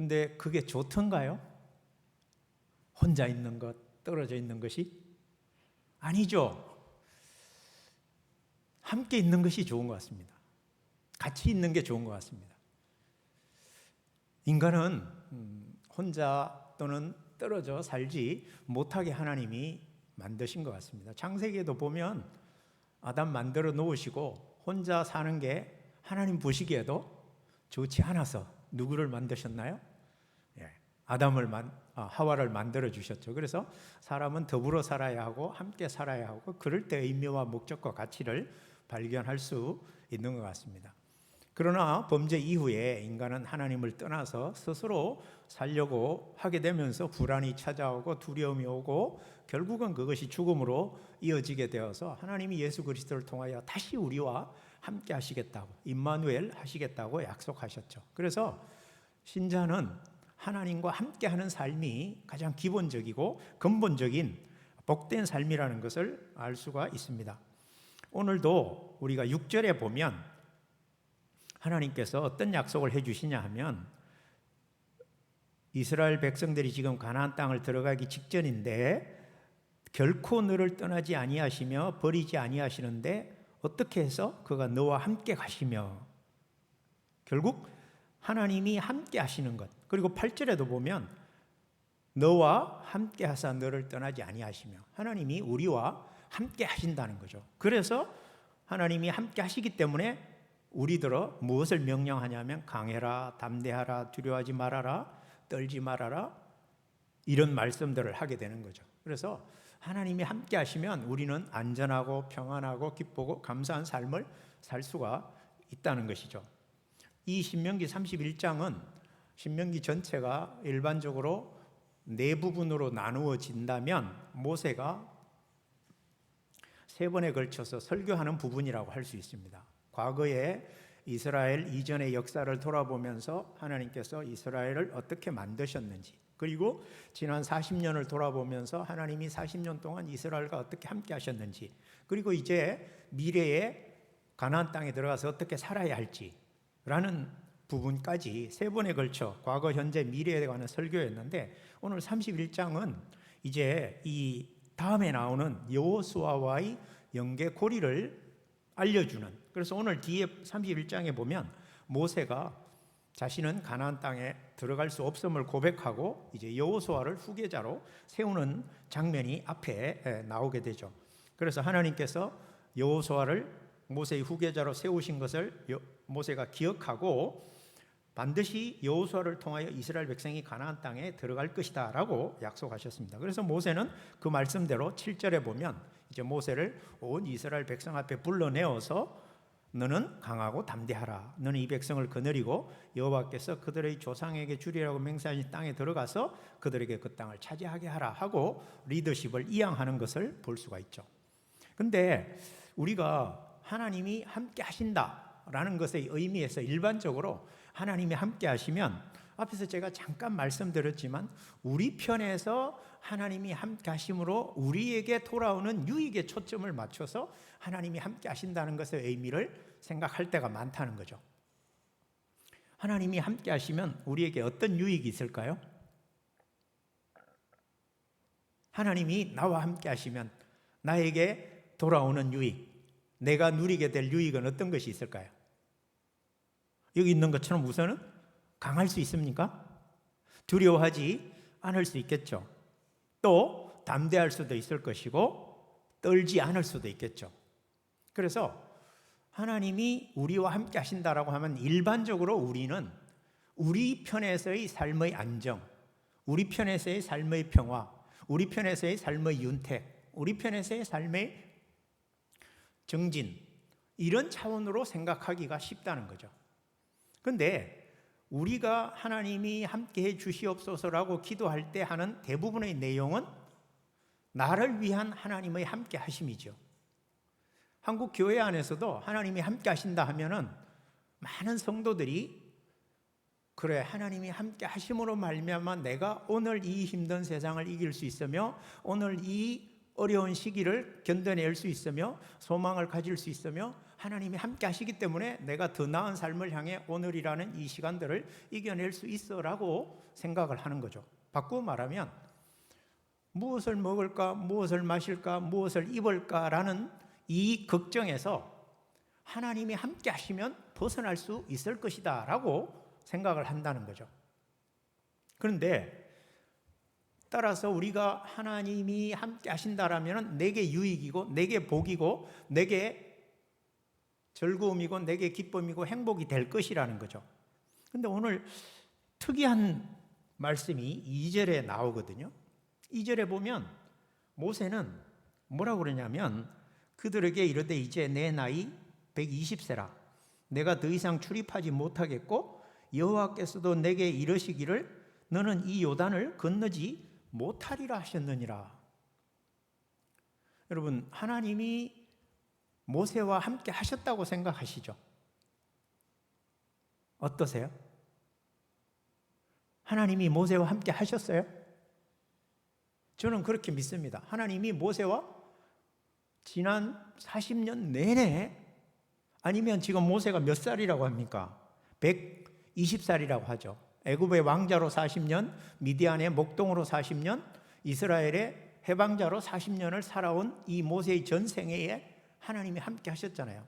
근데 그게 좋던가요? 혼자 있는 것, 떨어져 있는 것이? 아니죠. 함께 있는 것이 좋은 것 같습니다. 같이 있는 게 좋은 것 같습니다. 인간은 혼자 또는 떨어져 살지 못하게 하나님이 만드신 것 같습니다. 창세기에도 보면 아담 만들어 놓으시고 혼자 사는 게 하나님 보시기에도 좋지 않아서 누구를 만드셨나요? 하와를 만들어 주셨죠. 그래서 사람은 더불어 살아야 하고 함께 살아야 하고 그럴 때 의미와 목적과 가치를 발견할 수 있는 것 같습니다. 그러나 범죄 이후에 인간은 하나님을 떠나서 스스로 살려고 하게 되면서 불안이 찾아오고 두려움이 오고 결국은 그것이 죽음으로 이어지게 되어서 하나님이 예수 그리스도를 통하여 다시 우리와 함께 하시겠다고, 임마누엘 하시겠다고 약속하셨죠. 그래서 신자는 하나님과 함께하는 삶이 가장 기본적이고 근본적인 복된 삶이라는 것을 알 수가 있습니다. 오늘도 우리가 6절에 보면 하나님께서 어떤 약속을 해주시냐 하면 이스라엘 백성들이 지금 가나안 땅을 들어가기 직전인데 결코 너를 떠나지 아니하시며 버리지 아니하시는데 어떻게 해서 그가 너와 함께 가시며, 결국 하나님이 함께 하시는 것. 그리고 8절에도 보면 너와 함께 하사 너를 떠나지 아니하시며, 하나님이 우리와 함께 하신다는 거죠. 그래서 하나님이 함께 하시기 때문에 우리들어 무엇을 명령하냐면 강해라, 담대하라, 두려워하지 말아라, 떨지 말아라, 이런 말씀들을 하게 되는 거죠. 그래서 하나님이 함께 하시면 우리는 안전하고 평안하고 기쁘고 감사한 삶을 살 수가 있다는 것이죠. 이 신명기 31장은 신명기 전체가 일반적으로 네 부분으로 나누어진다면 모세가 세 번에 걸쳐서 설교하는 부분이라고 할 수 있습니다. 과거에 이스라엘 이전의 역사를 돌아보면서 하나님께서 이스라엘을 어떻게 만드셨는지, 그리고 지난 40년을 돌아보면서 하나님이 40년 동안 이스라엘과 어떻게 함께 하셨는지, 그리고 이제 미래에 가나안 땅에 들어가서 어떻게 살아야 할지라는 부분까지 세 번에 걸쳐 과거, 현재, 미래에 관한 설교였는데, 오늘 31장은 이제 이 다음에 나오는 여호수아와의 연계고리를 알려주는, 그래서 오늘 뒤에 31장에 보면 모세가 자신은 가나안 땅에 들어갈 수 없음을 고백하고 이제 여호수아를 후계자로 세우는 장면이 앞에 나오게 되죠. 그래서 하나님께서 여호수아를 모세의 후계자로 세우신 것을 모세가 기억하고 반드시 여호수아를 통하여 이스라엘 백성이 가나안 땅에 들어갈 것이다 라고 약속하셨습니다. 그래서 모세는 그 말씀대로 7절에 보면 이제 모세를 온 이스라엘 백성 앞에 불러내어서 너는 강하고 담대하라. 너는 이 백성을 거느리고 여호와께서 그들의 조상에게 주리라고 맹세하신 땅에 들어가서 그들에게 그 땅을 차지하게 하라 하고 리더십을 이양하는 것을 볼 수가 있죠. 근데 우리가 하나님이 함께 하신다라는 것의 의미에서 일반적으로 하나님이 함께 하시면, 앞에서 제가 잠깐 말씀드렸지만 우리 편에서 하나님이 함께 하심으로 우리에게 돌아오는 유익에 초점을 맞춰서 하나님이 함께 하신다는 것의 의미를 생각할 때가 많다는 거죠. 하나님이 함께 하시면 우리에게 어떤 유익이 있을까요? 하나님이 나와 함께 하시면 나에게 돌아오는 유익, 내가 누리게 될 유익은 어떤 것이 있을까요? 여기 있는 것처럼 우선은 강할 수 있습니까? 두려워하지 않을 수 있겠죠. 또 담대할 수도 있을 것이고 떨지 않을 수도 있겠죠. 그래서 하나님이 우리와 함께 하신다라고 하면 일반적으로 우리는 우리 편에서의 삶의 안정, 우리 편에서의 삶의 평화, 우리 편에서의 삶의 윤택, 우리 편에서의 삶의 정진, 이런 차원으로 생각하기가 쉽다는 거죠. 그런데 우리가 하나님이 함께해 주시옵소서라고 기도할 때 하는 대부분의 내용은 나를 위한 하나님의 함께 하심이죠. 한국 교회 안에서도 하나님이 함께 하신다 하면은 많은 성도들이 그래, 하나님이 함께 하심으로 말미암아 내가 오늘 이 힘든 세상을 이길 수 있으며 오늘 이 어려운 시기를 견뎌낼 수 있으며 소망을 가질 수 있으며 하나님이 함께 하시기 때문에 내가 더 나은 삶을 향해 오늘이라는 이 시간들을 이겨낼 수 있어라고 생각을 하는 거죠. 바꾸어 말하면 무엇을 먹을까, 무엇을 마실까, 무엇을 입을까라는 이 걱정에서 하나님이 함께 하시면 벗어날 수 있을 것이다 라고 생각을 한다는 거죠. 그런데 따라서 우리가 하나님이 함께 하신다라면 내게 유익이고 내게 복이고 내게 즐거움이고 내게 기쁨이고 행복이 될 것이라는 거죠. 그런데 오늘 특이한 말씀이 2절에 나오거든요. 2절에 보면 모세는 뭐라고 그러냐면 그들에게 이르되 이제 내 나이 120세라 내가 더 이상 출입하지 못하겠고 여호와께서도 내게 이르시기를 너는 이 요단을 건너지 못하리라 하셨느니라. 여러분, 하나님이 모세와 함께 하셨다고 생각하시죠? 어떠세요? 하나님이 모세와 함께 하셨어요? 저는 그렇게 믿습니다. 하나님이 모세와 지난 40년 내내, 아니면 지금 모세가 몇 살이라고 합니까? 120살이라고 하죠. 애굽의 왕자로 40년, 미디안의 목동으로 40년, 이스라엘의 해방자로 40년을 살아온 이 모세의 전생애에 하나님이 함께 하셨잖아요.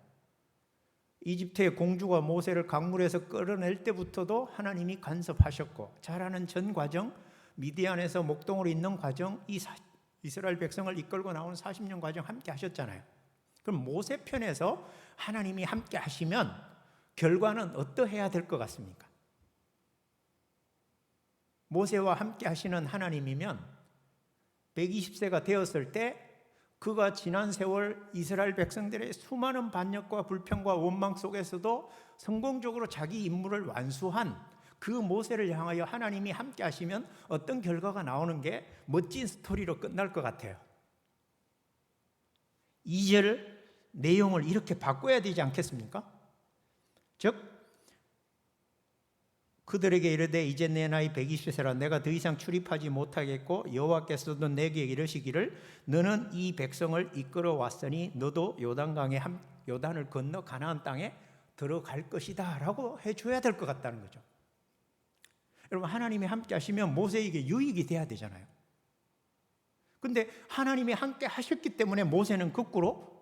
이집트의 공주가 모세를 강물에서 끌어낼 때부터도 하나님이 간섭하셨고, 자라는 전 과정, 미디안에서 목동으로 있는 과정, 이 이스라엘 백성을 이끌고 나온 40년 과정 함께 하셨잖아요. 그럼 모세 편에서 하나님이 함께 하시면 결과는 어떠해야 될 것 같습니까? 모세와 함께 하시는 하나님이면 120세가 되었을 때 그가 지난 세월 이스라엘 백성들의 수많은 반역과 불평과 원망 속에서도 성공적으로 자기 임무를 완수한 그 모세를 향하여 하나님이 함께 하시면 어떤 결과가 나오는 게 멋진 스토리로 끝날 것 같아요. 2절 내용을 이렇게 바꿔야 되지 않겠습니까? 즉 그들에게 이르되 이제 내 나이 120세라 내가 더 이상 출입하지 못하겠고 여호와께서도 내게 이르시기를 너는 이 백성을 이끌어 왔으니 너도 요단을 건너 가나안 땅에 들어갈 것이다 라고 해줘야 될 것 같다는 거죠. 여러분, 하나님이 함께 하시면 모세에게 유익이 돼야 되잖아요. 근데 하나님이 함께 하셨기 때문에 모세는 거꾸로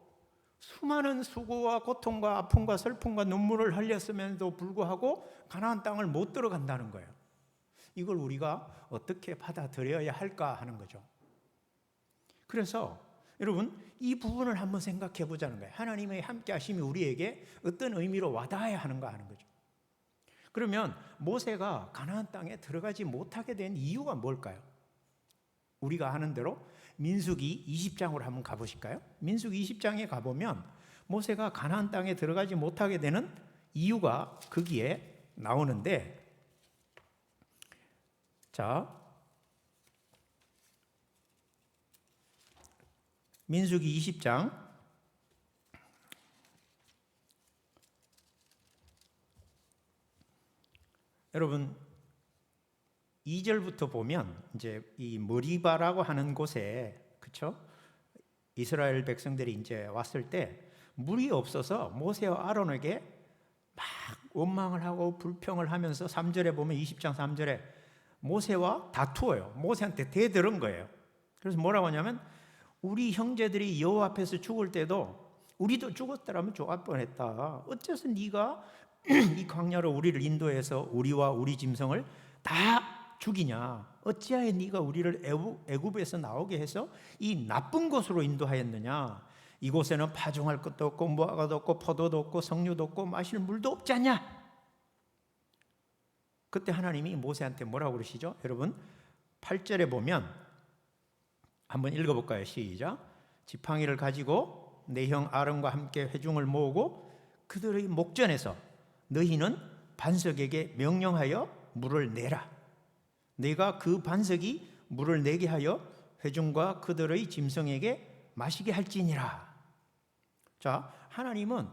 수많은 수고와 고통과 아픔과 슬픔과 눈물을 흘렸음에도 불구하고 가나안 땅을 못 들어간다는 거예요. 이걸 우리가 어떻게 받아들여야 할까 하는 거죠. 그래서 여러분, 이 부분을 한번 생각해 보자는 거예요. 하나님의 함께 하심이 우리에게 어떤 의미로 와닿아야 하는가 하는 거죠. 그러면 모세가 가나안 땅에 들어가지 못하게 된 이유가 뭘까요? 우리가 아는 대로 민수기 20장으로 한번 가보실까요? 민수기 20장에 가보면 모세가 가나안 땅에 들어가지 못하게 되는 이유가 거기에 나오는데, 자, 민수기 20장 여러분 2절부터 보면 이제 이 머리바라고 하는 곳에, 그렇죠? 이스라엘 백성들이 이제 왔을 때 물이 없어서 모세와 아론에게 막 원망을 하고 불평을 하면서 3절에 보면 20장 3절에 모세와 다투어요. 모세한테 대들은 거예요. 그래서 뭐라고 하냐면 우리 형제들이 여호와 앞에서 죽을 때도 우리도 죽었더라면 좋을 뻔했다. 어째서 네가 이 광야로 우리를 인도해서 우리와 우리 짐승을 다 죽이냐? 어찌하여 네가 우리를 애굽에서 나오게 해서 이 나쁜 곳으로 인도하였느냐? 이곳에는 파종할 것도 없고 무화과도 없고 포도도 없고 석류도 없고 마실 물도 없지 않냐? 그때 하나님이 모세한테 뭐라고 그러시죠? 여러분 8절에 보면 한번 읽어볼까요? 시작. 지팡이를 가지고 내 형 아론과 함께 회중을 모으고 그들의 목전에서 너희는 반석에게 명령하여 물을 내라. 내가 그 반석이 물을 내게 하여 회중과 그들의 짐승에게 마시게 할지니라. 자, 하나님은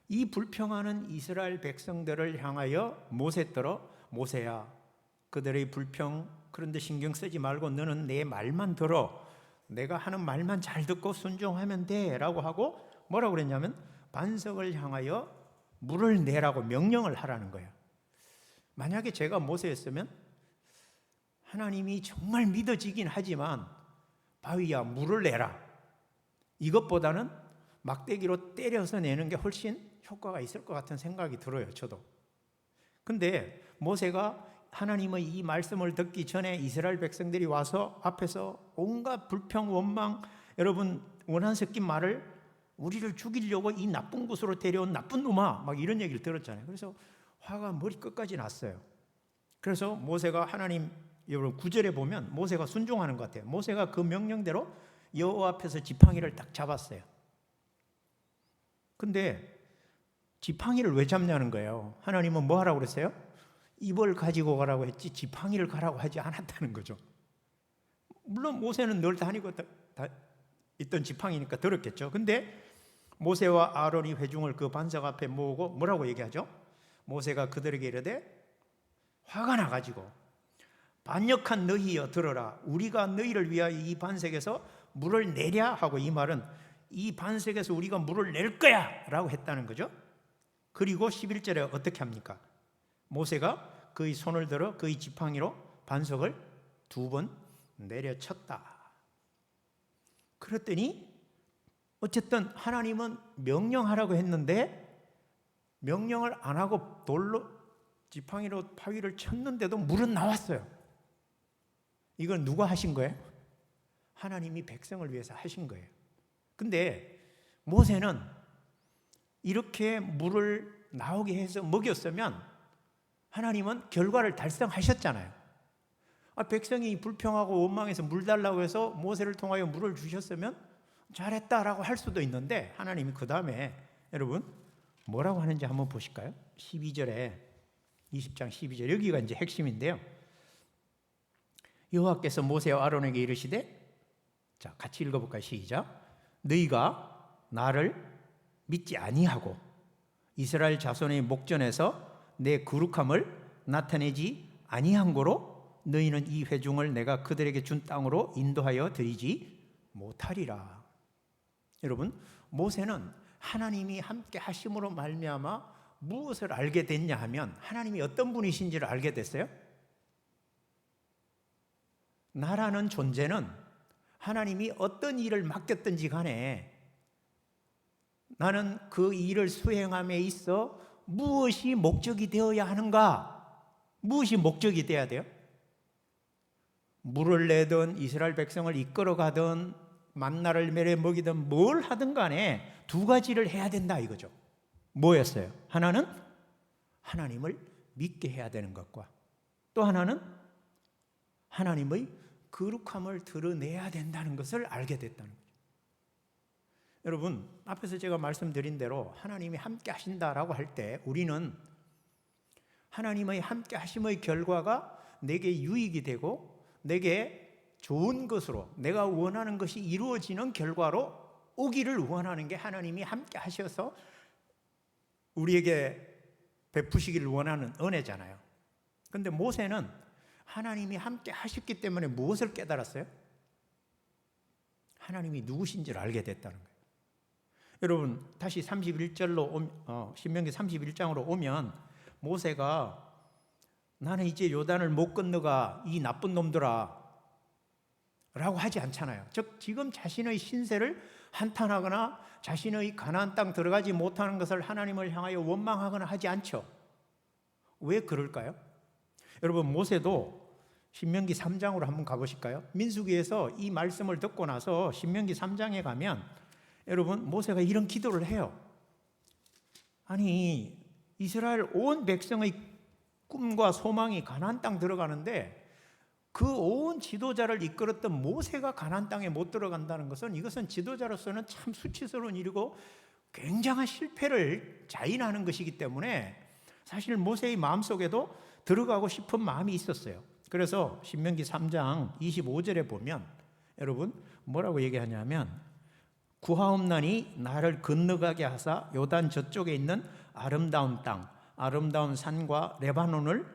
이 불평하는 이스라엘 백성들을 향하여 모세더러 모세야, 그들의 불평 그런데 신경 쓰지 말고 너는 내 말만 들어. 내가 하는 말만 잘 듣고 순종하면 돼 라고 하고 뭐라고 그랬냐면 반석을 향하여 물을 내라고 명령을 하라는 거예요. 만약에 제가 모세였으면 하나님이 정말 믿어지긴 하지만 바위야 물을 내라, 이것보다는 막대기로 때려서 내는 게 훨씬 효과가 있을 것 같은 생각이 들어요, 저도. 근데 모세가 하나님의 이 말씀을 듣기 전에 이스라엘 백성들이 와서 앞에서 온갖 불평, 원망, 여러분 원한 섞인 말을, 우리를 죽이려고 이 나쁜 곳으로 데려온 나쁜 놈아, 막 이런 얘기를 들었잖아요. 그래서 화가 머리끝까지 났어요. 그래서 모세가 하나님, 여러분 9절에 보면 모세가 순종하는 것 같아요. 모세가 그 명령대로 여호와 앞에서 지팡이를 딱 잡았어요. 근데 지팡이를 왜 잡냐는 거예요. 하나님은 뭐 하라고 그랬어요? 입을 가지고 가라고 했지 지팡이를 가라고 하지 않았다는 거죠. 물론 모세는 늘 다니고 있던 지팡이니까 들었겠죠. 근데 모세와 아론이 회중을 그 반석 앞에 모으고 뭐라고 얘기하죠? 모세가 그들에게 이르되 화가 나가지고 반역한 너희여 들어라, 우리가 너희를 위하여 이 반석에서 물을 내랴 하고, 이 말은 이 반석에서 우리가 물을 낼 거야 라고 했다는 거죠. 그리고 11절에 어떻게 합니까? 모세가 그의 손을 들어 그의 지팡이로 반석을 2번 내려쳤다. 그랬더니 어쨌든 하나님은 명령하라고 했는데 명령을 안 하고 돌로 지팡이로 바위를 쳤는데도 물은 나왔어요. 이건 누가 하신 거예요? 하나님이 백성을 위해서 하신 거예요. 근데 모세는 이렇게 물을 나오게 해서 먹였으면 하나님은 결과를 달성하셨잖아요. 백성이 불평하고 원망해서 물 달라고 해서 모세를 통하여 물을 주셨으면 잘했다라고 할 수도 있는데, 하나님이 그 다음에 여러분 뭐라고 하는지 한번 보실까요? 12절에 20장 12절, 여기가 이제 핵심인데요. 여호와께서 모세와 아론에게 이르시되, 자 같이 읽어볼까요? 시작. 너희가 나를 믿지 아니하고 이스라엘 자손의 목전에서 내 거룩함을 나타내지 아니한 고로 너희는 이 회중을 내가 그들에게 준 땅으로 인도하여 드리지 못하리라. 여러분, 모세는 하나님이 함께 하심으로 말미암아 무엇을 알게 됐냐 하면 하나님이 어떤 분이신지를 알게 됐어요. 나라는 존재는 하나님이 어떤 일을 맡겼든지 간에 나는 그 일을 수행함에 있어 무엇이 목적이 되어야 하는가? 무엇이 목적이 되어야 돼요? 물을 내든 이스라엘 백성을 이끌어가든 만나를 매래 먹이든 뭘 하든 간에 2가지를 해야 된다 이거죠. 뭐였어요? 하나는 하나님을 믿게 해야 되는 것과 또 하나는 하나님의 거룩함을 드러내야 된다는 것을 알게 됐다는 거죠. 여러분, 앞에서 제가 말씀드린 대로 하나님이 함께 하신다라고 할 때 우리는 하나님의 함께 하심의 결과가 내게 유익이 되고 내게 좋은 것으로 내가 원하는 것이 이루어지는 결과로 오기를 원하는 게 하나님이 함께 하셔서 우리에게 베푸시기를 원하는 은혜잖아요. 그런데 모세는 하나님이 함께 하셨기 때문에 무엇을 깨달았어요? 하나님이 누구신지를 알게 됐다는 거예요. 여러분, 다시 31절로 신명기 31장으로 오면 모세가 나는 이제 요단을 못 건너가 이 나쁜 놈들아 라고 하지 않잖아요. 즉 지금 자신의 신세를 한탄하거나 자신의 가나안 땅 들어가지 못하는 것을 하나님을 향하여 원망하거나 하지 않죠. 왜 그럴까요? 여러분, 모세도 신명기 3장으로 한번 가보실까요? 민수기에서 이 말씀을 듣고 나서 신명기 3장에 가면 여러분, 모세가 이런 기도를 해요. 아니, 이스라엘 온 백성의 꿈과 소망이 가나안 땅 들어가는데 그 온 지도자를 이끌었던 모세가 가나안 땅에 못 들어간다는 것은, 이것은 지도자로서는 참 수치스러운 일이고 굉장한 실패를 자인하는 것이기 때문에 사실 모세의 마음속에도 들어가고 싶은 마음이 있었어요. 그래서 신명기 3장 25절에 보면 여러분 뭐라고 얘기하냐면, 구하옵나니 나를 건너가게 하사 요단 저쪽에 있는 아름다운 땅, 아름다운 산과 레바논을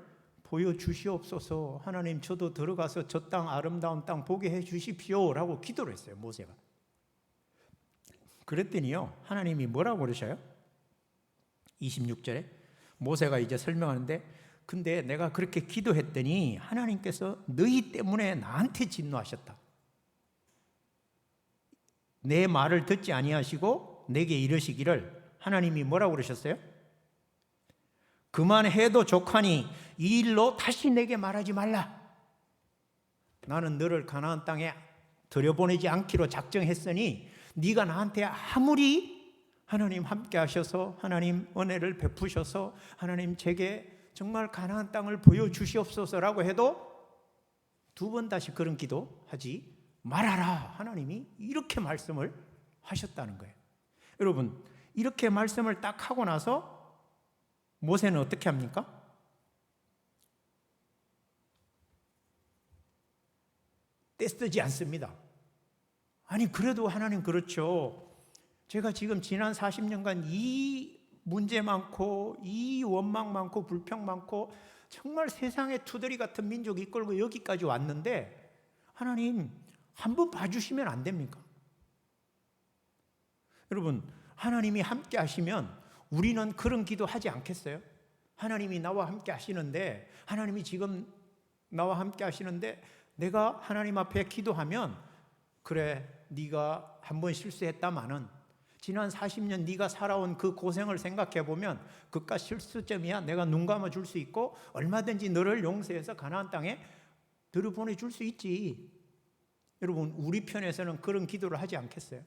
보여주시옵소서. 하나님, 저도 들어가서 저 땅, 아름다운 땅 보게 해주십시오 라고 기도를 했어요, 모세가. 그랬더니요, 하나님이 뭐라고 그러셔요? 26절에 모세가 이제 설명하는데, 근데 내가 그렇게 기도했더니 하나님께서 너희 때문에 나한테 진노하셨다. 내 말을 듣지 아니하시고 내게 이르시기를, 하나님이 뭐라고 그러셨어요? 그만해도 족하니 이 일로 다시 내게 말하지 말라. 나는 너를 가나안 땅에 들여보내지 않기로 작정했으니 네가 나한테 아무리 하나님 함께 하셔서 하나님 은혜를 베푸셔서 하나님 제게 정말 가나안 땅을 보여주시옵소서라고 해도 두 번 다시 그런 기도하지 말아라. 하나님이 이렇게 말씀을 하셨다는 거예요. 여러분, 이렇게 말씀을 딱 하고 나서 모세는 어떻게 합니까? 떼쓰지 않습니다. 아니, 그래도 하나님, 그렇죠. 제가 지금 지난 40년간 이 문제 많고 이 원망 많고 불평 많고 정말 세상의 투덜이 같은 민족 이끌고 여기까지 왔는데 하나님 한번 봐주시면 안 됩니까? 여러분, 하나님이 함께 하시면 우리는 그런 기도 하지 않겠어요? 하나님이 나와 함께 하시는데, 하나님이 지금 나와 함께 하시는데 내가 하나님 앞에 기도하면, 그래, 네가 한번 실수했다마는 지난 40년 네가 살아온 그 고생을 생각해 보면 그깟 실수점이야. 내가 눈 감아 줄 수 있고 얼마든지 너를 용서해서 가나안 땅에 들여보내 줄 수 있지. 여러분, 우리 편에서는 그런 기도를 하지 않겠어요?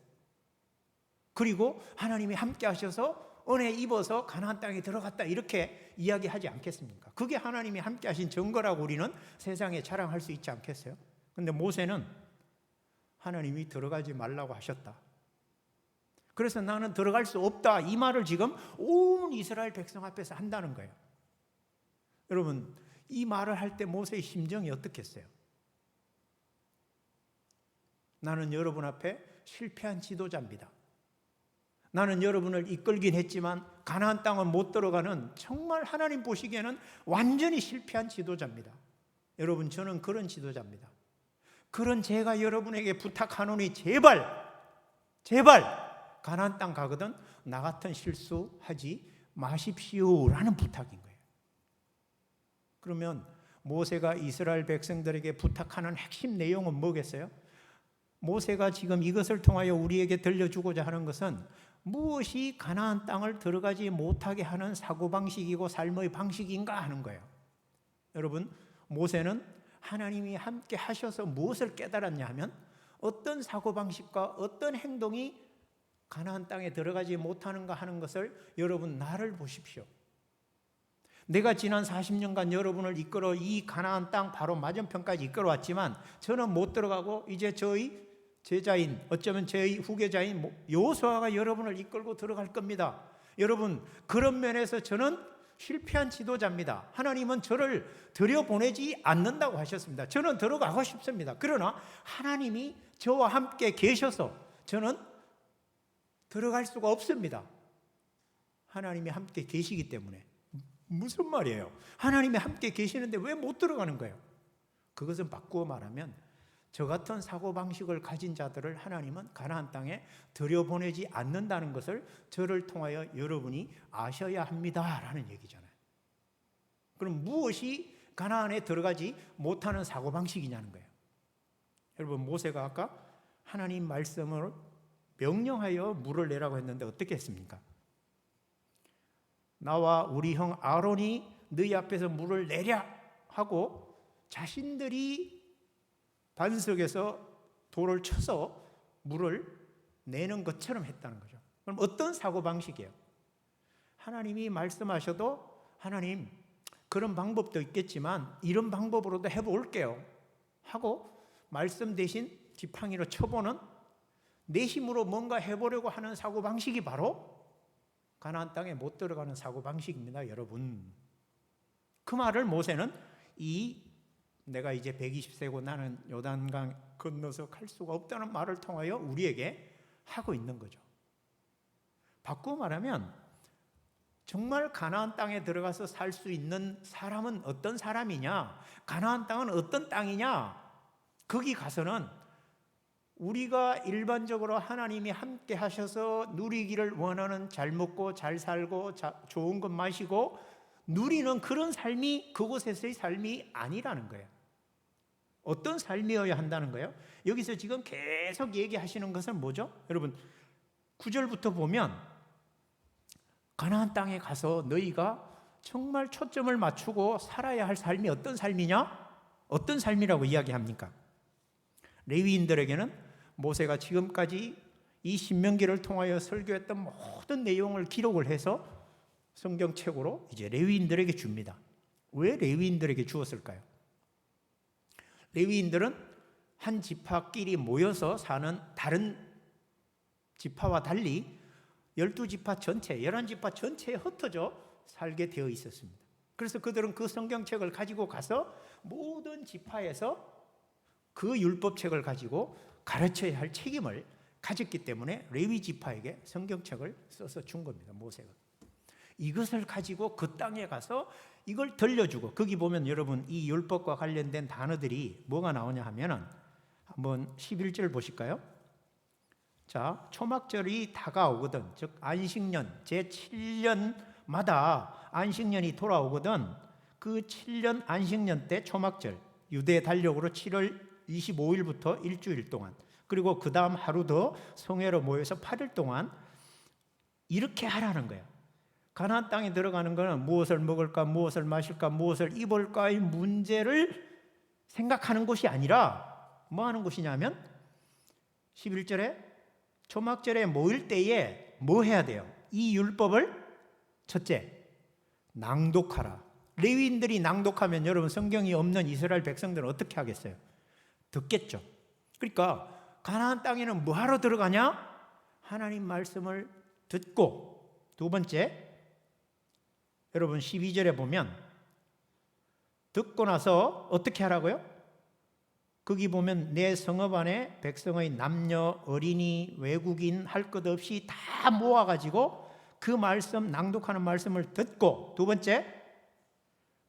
그리고 하나님이 함께 하셔서 은혜 입어서 가나안 땅에 들어갔다, 이렇게 이야기하지 않겠습니까? 그게 하나님이 함께 하신 증거라고 우리는 세상에 자랑할 수 있지 않겠어요? 근데 모세는 하나님이 들어가지 말라고 하셨다. 그래서 나는 들어갈 수 없다, 이 말을 지금 온 이스라엘 백성 앞에서 한다는 거예요. 여러분, 이 말을 할 때 모세의 심정이 어떻겠어요? 나는 여러분 앞에 실패한 지도자입니다. 나는 여러분을 이끌긴 했지만 가나안 땅은 못 들어가는 정말 하나님 보시기에는 완전히 실패한 지도자입니다. 여러분, 저는 그런 지도자입니다. 그런 제가 여러분에게 부탁하노니 제발 가나안 땅 가거든 나 같은 실수하지 마십시오라는 부탁인 거예요. 그러면 모세가 이스라엘 백성들에게 부탁하는 핵심 내용은 뭐겠어요? 모세가 지금 이것을 통하여 우리에게 들려주고자 하는 것은 무엇이 가나안 땅을 들어가지 못하게 하는 사고방식이고 삶의 방식인가 하는 거예요. 여러분, 모세는 하나님이 함께 하셔서 무엇을 깨달았냐 하면, 어떤 사고방식과 어떤 행동이 가나안 땅에 들어가지 못하는가 하는 것을, 여러분, 나를 보십시오. 내가 지난 40년간 여러분을 이끌어 이 가나안 땅 바로 맞은편까지 이끌어왔지만 저는 못 들어가고 이제 저희 제자인, 어쩌면 제 후계자인 여호수아가 여러분을 이끌고 들어갈 겁니다. 여러분, 그런 면에서 저는 실패한 지도자입니다. 하나님은 저를 들여보내지 않는다고 하셨습니다. 저는 들어가고 싶습니다. 그러나 하나님이 저와 함께 계셔서 저는 들어갈 수가 없습니다. 하나님이 함께 계시기 때문에. 무슨 말이에요? 하나님이 함께 계시는데 왜 못 들어가는 거예요? 그것은 바꾸어 말하면, 저 같은 사고방식을 가진 자들을 하나님은 가나안 땅에 들여보내지 않는다는 것을 저를 통하여 여러분이 아셔야 합니다라는 얘기잖아요. 그럼 무엇이 가나안에 들어가지 못하는 사고방식이냐는 거예요. 여러분, 모세가 아까 하나님 말씀을 명령하여 물을 내라고 했는데 어떻게 했습니까? 나와 우리 형 아론이 너희 앞에서 물을 내랴 하고 자신들이 반석에서 돌을 쳐서 물을 내는 것처럼 했다는 거죠. 그럼 어떤 사고방식이에요? 하나님이 말씀하셔도, 하나님 그런 방법도 있겠지만 이런 방법으로도 해볼게요 하고 말씀 대신 지팡이로 쳐보는, 내 힘으로 뭔가 해보려고 하는 사고방식이 바로 가나안 땅에 못 들어가는 사고방식입니다, 여러분. 그 말을 모세는 내가 이제 120세고 나는 요단강 건너서 갈 수가 없다는 말을 통하여 우리에게 하고 있는 거죠. 바꾸어 말하면 정말 가나안 땅에 들어가서 살 수 있는 사람은 어떤 사람이냐? 가나안 땅은 어떤 땅이냐? 거기 가서는 우리가 일반적으로 하나님이 함께 하셔서 누리기를 원하는 잘 먹고 잘 살고 좋은 것 마시고 누리는 그런 삶이 그곳에서의 삶이 아니라는 거예요. 어떤 삶이어야 한다는 거예요? 여기서 지금 계속 얘기하시는 것은 뭐죠? 여러분 9절부터 보면 가나안 땅에 가서 너희가 정말 초점을 맞추고 살아야 할 삶이 어떤 삶이냐? 어떤 삶이라고 이야기합니까? 레위인들에게는 모세가 지금까지 이 신명기를 통하여 설교했던 모든 내용을 기록을 해서 성경책으로 이제 레위인들에게 줍니다. 왜 레위인들에게 주었을까요? 레위인들은 한 지파끼리 모여서 사는 다른 지파와 달리 12지파 전체, 11지파 전체에 흩어져 살게 되어 있었습니다. 그래서 그들은 그 성경책을 가지고 가서 모든 지파에서 그 율법책을 가지고 가르쳐야 할 책임을 가졌기 때문에 레위 지파에게 성경책을 써서 준 겁니다. 모세가. 이것을 가지고 그 땅에 가서 이걸 들려주고, 거기 보면 여러분 이 율법과 관련된 단어들이 뭐가 나오냐 하면은 한번 11절 보실까요? 자, 초막절이 다가오거든, 즉 안식년 제7년마다 안식년이 돌아오거든, 그 7년 안식년 때 초막절, 유대 달력으로 7월 25일부터 일주일 동안, 그리고 그 다음 하루 더 성회로 모여서 8일 동안 이렇게 하라는 거예요. 가나안 땅에 들어가는 것은 무엇을 먹을까, 무엇을 마실까, 무엇을 입을까의 문제를 생각하는 것이 아니라 뭐 하는 것이냐면 11절에 초막절에 모일 때에 뭐 해야 돼요? 이 율법을 첫째, 낭독하라. 레위인들이 낭독하면 여러분 성경이 없는 이스라엘 백성들은 어떻게 하겠어요? 듣겠죠. 그러니까 가나안 땅에는 뭐하러 들어가냐? 하나님 말씀을 듣고, 두 번째, 여러분 12절에 보면 듣고 나서 어떻게 하라고요? 거기 보면 내 성읍 안에 백성의 남녀, 어린이, 외국인 할 것 없이 다 모아가지고 그 말씀, 낭독하는 말씀을 듣고, 두 번째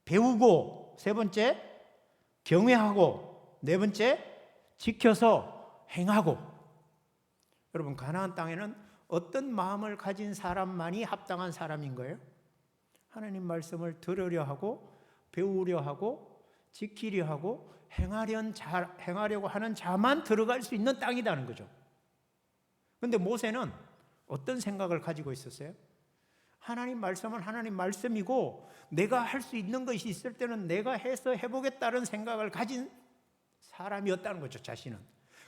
배우고, 세 번째 경외하고, 네 번째 지켜서 행하고. 여러분 가나안 땅에는 어떤 마음을 가진 사람만이 합당한 사람인 거예요? 하나님 말씀을 들으려 하고 배우려 하고 지키려 하고 행하려고 하는 자만 들어갈 수 있는 땅이라는 거죠. 그런데 모세는 어떤 생각을 가지고 있었어요? 하나님 말씀은 하나님 말씀이고 내가 할 수 있는 것이 있을 때는 내가 해서 해보겠다는 생각을 가진 사람이었다는 거죠. 자신은.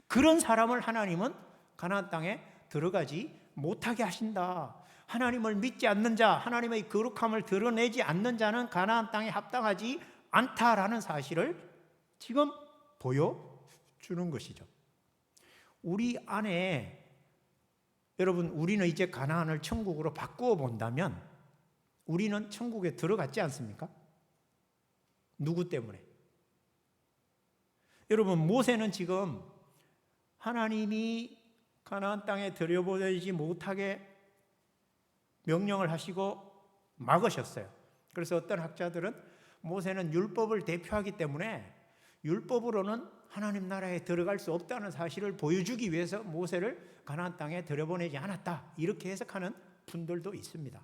그런 사람을 하나님은 가나안 땅에 들어가지 못하게 하신다. 하나님을 믿지 않는 자, 하나님의 거룩함을 드러내지 않는 자는 가나안 땅에 합당하지 않다라는 사실을 지금 보여주는 것이죠. 우리 안에, 여러분 우리는 이제 가나안을 천국으로 바꾸어 본다면 우리는 천국에 들어갔지 않습니까? 누구 때문에? 여러분 모세는 지금 하나님이 가나안 땅에 들여보내지 못하게 명령을 하시고 막으셨어요. 그래서 어떤 학자들은 모세는 율법을 대표하기 때문에 율법으로는 하나님 나라에 들어갈 수 없다는 사실을 보여주기 위해서 모세를 가나안 땅에 들여보내지 않았다, 이렇게 해석하는 분들도 있습니다.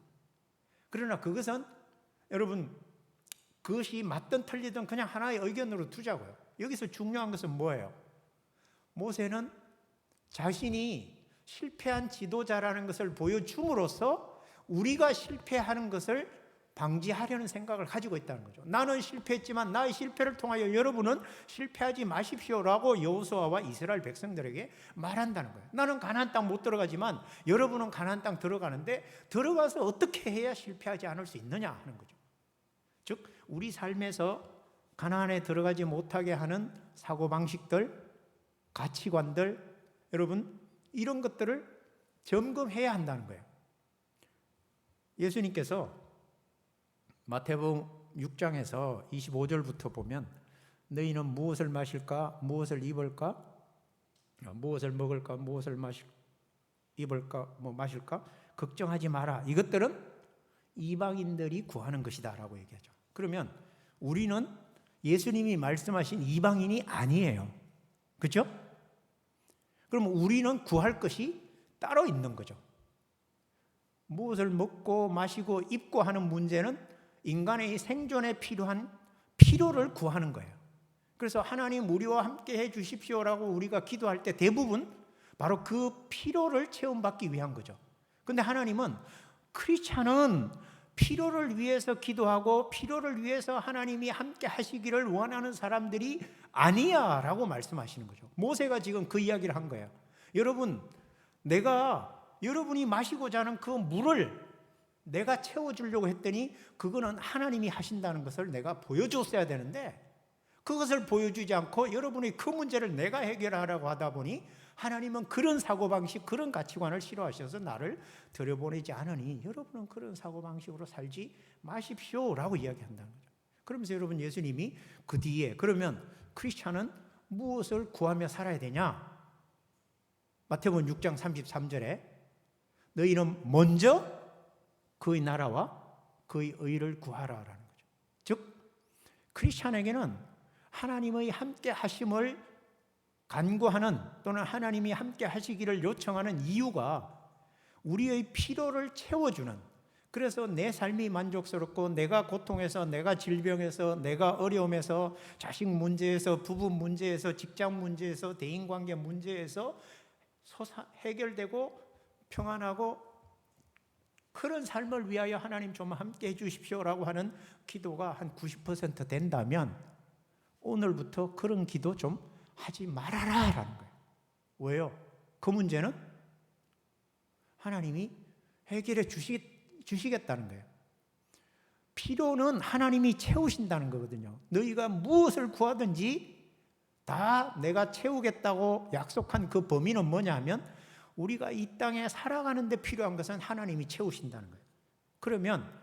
그러나 그것은 여러분 그것이 맞든 틀리든 그냥 하나의 의견으로 두자고요. 여기서 중요한 것은 뭐예요? 모세는 자신이 실패한 지도자라는 것을 보여줌으로써 우리가 실패하는 것을 방지하려는 생각을 가지고 있다는 거죠. 나는 실패했지만 나의 실패를 통하여 여러분은 실패하지 마십시오라고 여호수아와 이스라엘 백성들에게 말한다는 거예요. 나는 가나안 땅 못 들어가지만 여러분은 가나안 땅 들어가는데 들어가서 어떻게 해야 실패하지 않을 수 있느냐 하는 거죠. 즉 우리 삶에서 가나안에 들어가지 못하게 하는 사고방식들, 가치관들, 여러분 이런 것들을 점검해야 한다는 거예요. 예수님께서 마태복음 6장에서 25절부터 보면 너희는 무엇을 마실까, 무엇을 입을까, 무엇을 먹을까, 무엇을 입을까, 마실까 걱정하지 마라. 이것들은 이방인들이 구하는 것이다라고 얘기하죠. 그러면 우리는 예수님이 말씀하신 이방인이 아니에요. 그렇죠? 그럼 우리는 구할 것이 따로 있는 거죠. 무엇을 먹고 마시고 입고 하는 문제는 인간의 생존에 필요한 필요를 구하는 거예요. 그래서 하나님 우리와 함께 해 주십시오라고 우리가 기도할 때 대부분 바로 그 필요를 체험받기 위한 거죠. 근데 하나님은 크리스찬은 필요를 위해서 기도하고 필요를 위해서 하나님이 함께 하시기를 원하는 사람들이 아니야 라고 말씀하시는 거죠. 모세가 지금 그 이야기를 한 거예요. 여러분, 여러분이 마시고자 하는 그 물을 내가 채워주려고 했더니 그거는 하나님이 하신다는 것을 내가 보여줬어야 되는데 그것을 보여주지 않고 여러분이 그 문제를 내가 해결하라고 하다 보니 하나님은 그런 사고방식, 그런 가치관을 싫어하셔서 나를 들여보내지 않으니 여러분은 그런 사고방식으로 살지 마십시오라고 이야기한다는 거죠. 그러면서 여러분 예수님이 그 뒤에 그러면 크리스찬은 무엇을 구하며 살아야 되냐? 마태복음 6장 33절에 너희는 먼저 그의 나라와 그의 의를 구하라라는 거죠. 즉 크리스찬에게는 하나님의 함께 하심을 간구하는 또는 하나님이 함께 하시기를 요청하는 이유가 우리의 필요를 채워주는, 그래서 내 삶이 만족스럽고 내가 고통에서, 내가 질병에서, 내가 어려움에서, 자식 문제에서, 부부 문제에서, 직장 문제에서, 대인관계 문제에서 해결되고 평안하고 그런 삶을 위하여 하나님 좀 함께 해 주십시오라고 하는 기도가 한 90% 된다면 오늘부터 그런 기도 좀 하지 말아라라는 거예요. 왜요? 그 문제는 하나님이 해결해 주시겠다는 거예요. 필요는 하나님이 채우신다는 거거든요. 너희가 무엇을 구하든지 다 내가 채우겠다고 약속한 그 범위는 뭐냐면 우리가 이 땅에 살아가는 데 필요한 것은 하나님이 채우신다는 거예요. 그러면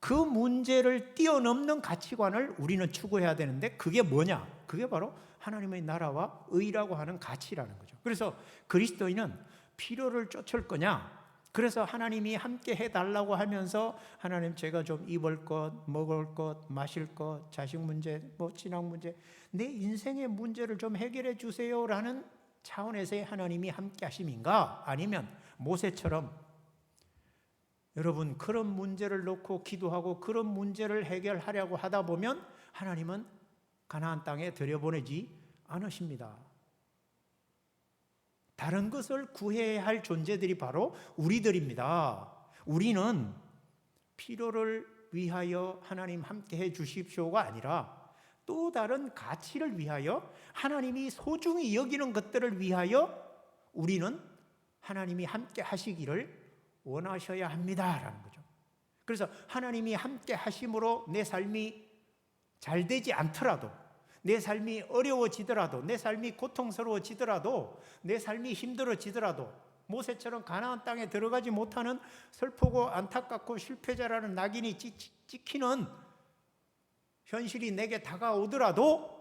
그 문제를 뛰어넘는 가치관을 우리는 추구해야 되는데 그게 뭐냐? 그게 바로 하나님의 나라와 의라고 하는 가치라는 거죠. 그래서 그리스도인은 필요를 쫓을 거냐? 그래서 하나님이 함께 해달라고 하면서 하나님 제가 좀 입을 것, 먹을 것, 마실 것, 자식 문제, 친학 문제, 내 인생의 문제를 좀 해결해 주세요라는 차원에서의 하나님이 함께 하심인가? 아니면 모세처럼 여러분 그런 문제를 놓고 기도하고 그런 문제를 해결하려고 하다 보면 하나님은 가나안 땅에 들여보내지 않으십니다. 다른 것을 구해야 할 존재들이 바로 우리들입니다. 우리는 필요를 위하여 하나님 함께 해 주십시오가 아니라 또 다른 가치를 위하여 하나님이 소중히 여기는 것들을 위하여 우리는 하나님이 함께 하시기를 원하셔야 합니다라는 거죠. 그래서 하나님이 함께 하심으로 내 삶이 잘 되지 않더라도, 내 삶이 어려워지더라도, 내 삶이 고통스러워지더라도, 내 삶이 힘들어지더라도 모세처럼 가나안 땅에 들어가지 못하는 슬프고 안타깝고 실패자라는 낙인이 찍히는 현실이 내게 다가오더라도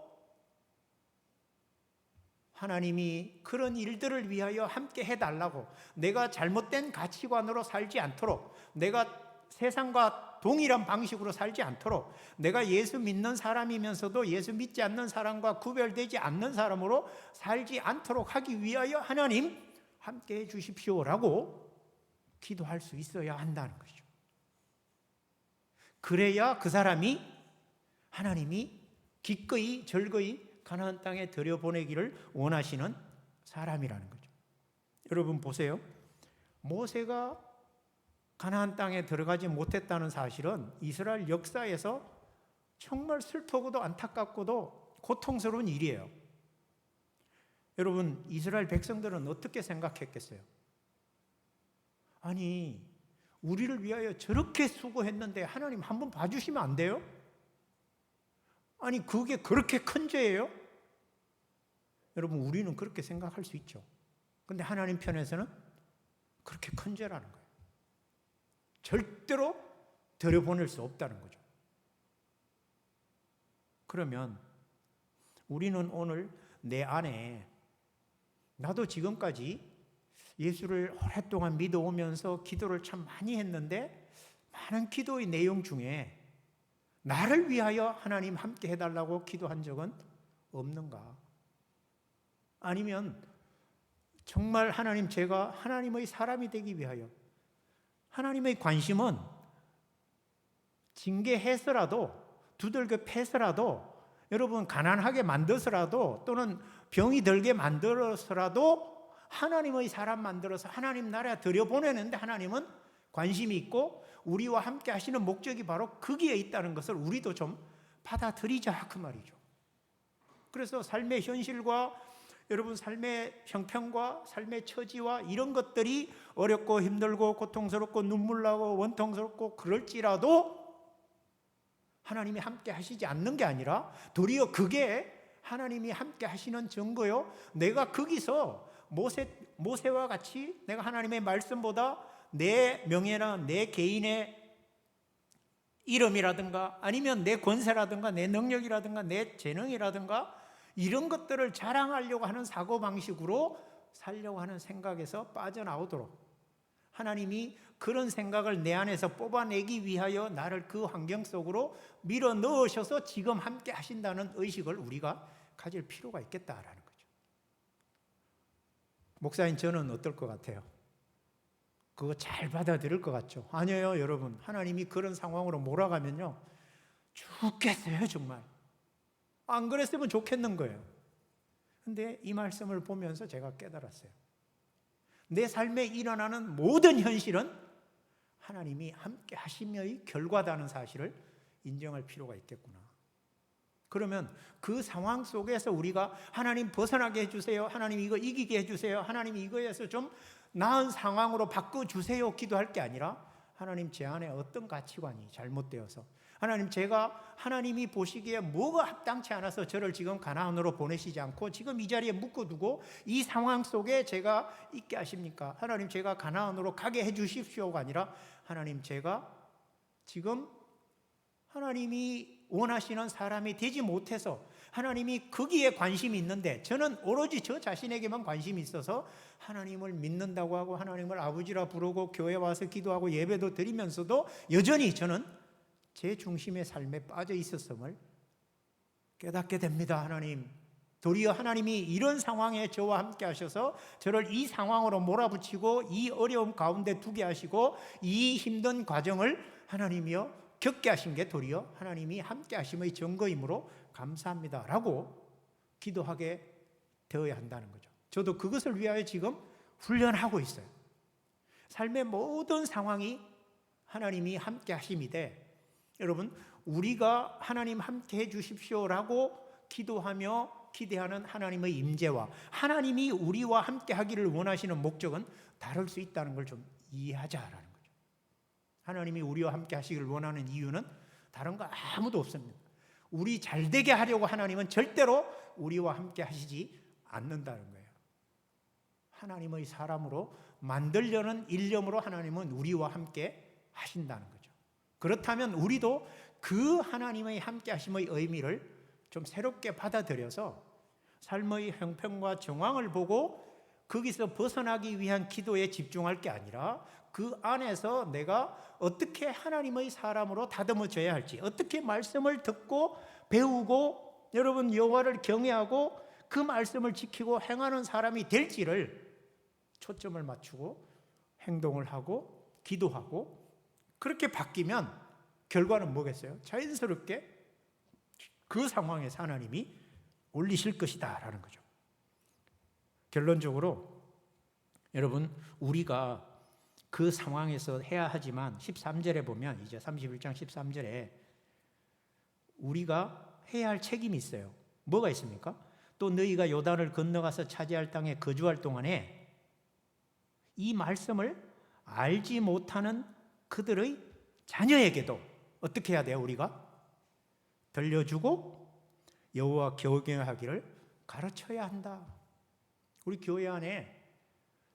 하나님이 그런 일들을 위하여 함께 해달라고, 내가 잘못된 가치관으로 살지 않도록, 내가 세상과 동일한 방식으로 살지 않도록, 내가 예수 믿는 사람이면서도 예수 믿지 않는 사람과 구별되지 않는 사람으로 살지 않도록 하기 위하여 하나님 함께 해 주십시오라고 기도할 수 있어야 한다는 것이죠. 그래야 그 사람이 하나님이 기꺼이 절거이 가나안 땅에 들여보내기를 원하시는 사람이라는 거죠. 여러분 보세요. 모세가 가나안 땅에 들어가지 못했다는 사실은 이스라엘 역사에서 정말 슬프고도 안타깝고도 고통스러운 일이에요. 여러분 이스라엘 백성들은 어떻게 생각했겠어요? 아니 우리를 위하여 저렇게 수고했는데 하나님 한번 봐주시면 안 돼요? 아니 그게 그렇게 큰 죄예요? 여러분 우리는 그렇게 생각할 수 있죠. 그런데 하나님 편에서는 그렇게 큰 죄라는 거예요. 절대로 들여보낼 수 없다는 거죠. 그러면 우리는 오늘 내 안에 나도 지금까지 예수를 오랫동안 믿어오면서 기도를 참 많이 했는데 많은 기도의 내용 중에 나를 위하여 하나님 함께 해달라고 기도한 적은 없는가? 아니면 정말 하나님, 제가 하나님의 사람이 되기 위하여, 하나님의 관심은 징계해서라도, 두들겨 패서라도, 여러분 가난하게 만들어서라도, 또는 병이 들게 만들어서라도 하나님의 사람 만들어서 하나님 나라에 들여보내는데 하나님은 관심이 있고 우리와 함께 하시는 목적이 바로 거기에 있다는 것을 우리도 좀 받아들이자, 그 말이죠. 그래서 삶의 현실과 여러분 삶의 형편과 삶의 처지와 이런 것들이 어렵고 힘들고 고통스럽고 눈물 나고 원통스럽고 그럴지라도 하나님이 함께 하시지 않는 게 아니라 도리어 그게 하나님이 함께 하시는 증거요. 내가 거기서 모세와 같이 내가 하나님의 말씀보다 내 명예나 내 개인의 이름이라든가 아니면 내 권세라든가 내 능력이라든가 내 재능이라든가 이런 것들을 자랑하려고 하는 사고방식으로 살려고 하는 생각에서 빠져나오도록 하나님이 그런 생각을 내 안에서 뽑아내기 위하여 나를 그 환경 속으로 밀어 넣으셔서 지금 함께 하신다는 의식을 우리가 가질 필요가 있겠다라는 거죠. 목사님, 저는 어떨 것 같아요? 그거 잘 받아들일 것 같죠? 아니에요, 여러분. 하나님이 그런 상황으로 몰아가면요, 죽겠어요, 정말. 안 그랬으면 좋겠는 거예요. 근데 이 말씀을 보면서 제가 깨달았어요. 내 삶에 일어나는 모든 현실은 하나님이 함께 하심의 결과다는 사실을 인정할 필요가 있겠구나. 그러면 그 상황 속에서 우리가 하나님 벗어나게 해주세요, 하나님 이거 이기게 해주세요, 하나님 이거에서 좀 나은 상황으로 바꿔주세요 기도할 게 아니라 하나님, 제 안에 어떤 가치관이 잘못되어서 하나님, 제가 하나님이 보시기에 뭐가 합당치 않아서 저를 지금 가나안으로 보내시지 않고 지금 이 자리에 묶어두고 이 상황 속에 제가 있게 하십니까? 하나님, 제가 가나안으로 가게 해주십시오가 아니라 하나님, 제가 지금 하나님이 원하시는 사람이 되지 못해서 하나님이 거기에 관심이 있는데 저는 오로지 저 자신에게만 관심이 있어서 하나님을 믿는다고 하고 하나님을 아버지라 부르고 교회 와서 기도하고 예배도 드리면서도 여전히 저는 제 중심의 삶에 빠져 있었음을 깨닫게 됩니다. 하나님, 도리어 하나님이 이런 상황에 저와 함께 하셔서 저를 이 상황으로 몰아붙이고 이 어려움 가운데 두게 하시고 이 힘든 과정을 하나님이여 겪게 하신 게 도리어 하나님이 함께 하심의 증거이므로 감사합니다 라고 기도하게 되어야 한다는 거죠. 저도 그것을 위하여 지금 훈련하고 있어요. 삶의 모든 상황이 하나님이 함께 하심이되, 여러분, 우리가 하나님 함께 해 주십시오라고 기도하며 기대하는 하나님의 임재와 하나님이 우리와 함께 하기를 원하시는 목적은 다를 수 있다는 걸 좀 이해하자라는 거죠. 하나님이 우리와 함께 하시기를 원하는 이유는 다른 거 아무도 없습니다. 우리 잘 되게 하려고 하나님은 절대로 우리와 함께 하시지 않는다는 거예요. 하나님의 사람으로 만들려는 일념으로 하나님은 우리와 함께 하신다는 거죠. 그렇다면 우리도 그 하나님의 함께 하심의 의미를 좀 새롭게 받아들여서 삶의 형편과 정황을 보고 거기서 벗어나기 위한 기도에 집중할 게 아니라 그 안에서 내가 어떻게 하나님의 사람으로 다듬어져야 할지, 어떻게 말씀을 듣고 배우고 여러분 여호와를 경외하고 그 말씀을 지키고 행하는 사람이 될지를 초점을 맞추고 행동을 하고 기도하고 그렇게 바뀌면 결과는 뭐겠어요? 자연스럽게 그 상황에서 하나님이 올리실 것이다 라는 거죠. 결론적으로 여러분, 우리가 그 상황에서 해야 하지만 13절에 보면, 이제 31장 13절에 우리가 해야 할 책임이 있어요. 뭐가 있습니까? 또 너희가 요단을 건너가서 차지할 땅에 거주할 동안에 이 말씀을 알지 못하는 그들의 자녀에게도 어떻게 해야 돼요? 우리가 들려주고 여호와 경외하기를 가르쳐야 한다. 우리 교회 안에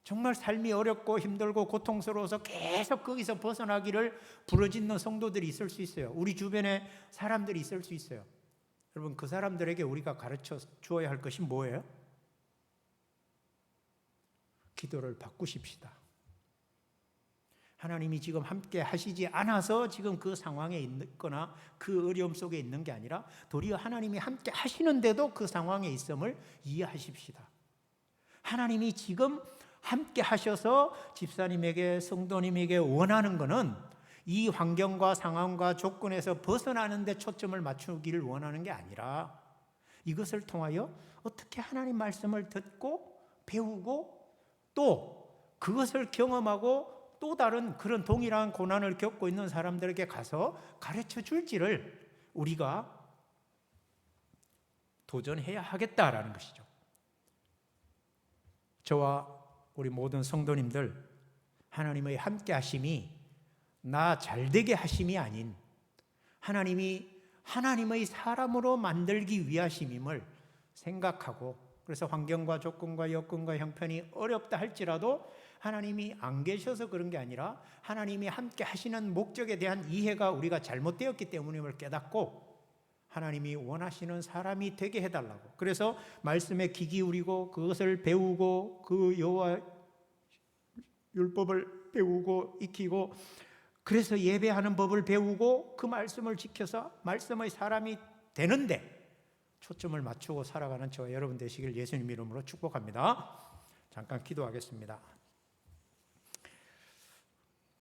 정말 삶이 어렵고 힘들고 고통스러워서 계속 거기서 벗어나기를 부르짖는 성도들이 있을 수 있어요. 우리 주변에 사람들이 있을 수 있어요. 여러분, 그 사람들에게 우리가 가르쳐 주어야 할 것이 뭐예요? 기도를 바꾸십시다. 하나님이 지금 함께 하시지 않아서 지금 그 상황에 있거나 그 어려움 속에 있는 게 아니라 도리어 하나님이 함께 하시는데도 그 상황에 있음을 이해하십시다. 하나님이 지금 함께 하셔서 집사님에게, 성도님에게 원하는 것은 이 환경과 상황과 조건에서 벗어나는 데 초점을 맞추기를 원하는 게 아니라 이것을 통하여 어떻게 하나님 말씀을 듣고 배우고 또 그것을 경험하고 또 다른 그런 동일한 고난을 겪고 있는 사람들에게 가서 가르쳐 줄지를 우리가 도전해야 하겠다라는 것이죠. 저와 우리 모든 성도님들, 하나님의 함께 하심이 나 잘되게 하심이 아닌 하나님이 하나님의 사람으로 만들기 위하심임을 생각하고, 그래서 환경과 조건과 여건과 형편이 어렵다 할지라도 하나님이 안 계셔서 그런 게 아니라 하나님이 함께 하시는 목적에 대한 이해가 우리가 잘못되었기 때문임을 깨닫고 하나님이 원하시는 사람이 되게 해달라고, 그래서 말씀에 귀 기울이고 그것을 배우고 그 여호와 율법을 배우고 익히고, 그래서 예배하는 법을 배우고 그 말씀을 지켜서 말씀의 사람이 되는데 초점을 맞추고 살아가는 저와 여러분 되시길 예수님 이름으로 축복합니다. 잠깐 기도하겠습니다.